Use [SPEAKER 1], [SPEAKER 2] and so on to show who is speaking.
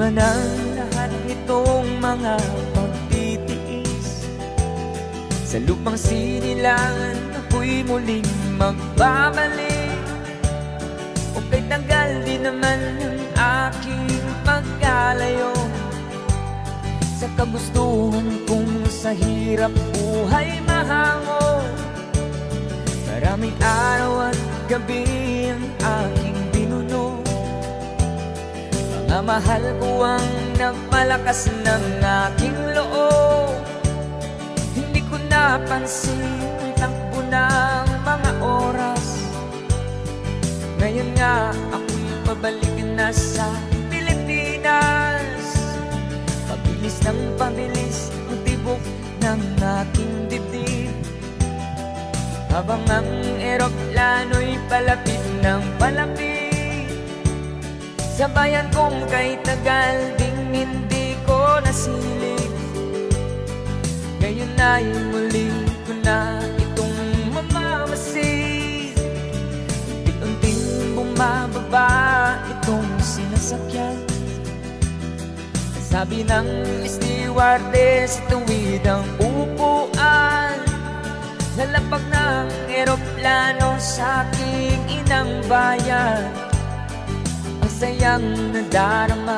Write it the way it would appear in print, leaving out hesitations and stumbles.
[SPEAKER 1] man ang lahat nitong mga pagtitiis, sa lupang sinilangan ako'y muling magbabalik. O kay tagal din naman ang aking pagkalayo sa kagustuhan kong sa hirap buhay mahango. Maraming araw at gabi ang aking binuno, mga mahal ko ang nagpalakas ng aking loob. Hindi ko napansin ang takbo ng mga oras. Ngayon nga ako'y pabalik na sa Pilipinas. Pabilis ng pabilis ang tibok ng aking dibdib, habang ang eroplano'y palapit ng palapit sa bayan kong kay tagal ding hindi ko nasilip. Ngayon ay muli ko na itong mamamasid. Unti-unting bumababa itong sinasakyan. Sabi ng stewardess, tuwid ang upuan. Lalapag ng eroplano sa aking inang bayan. Ang sayang nadarama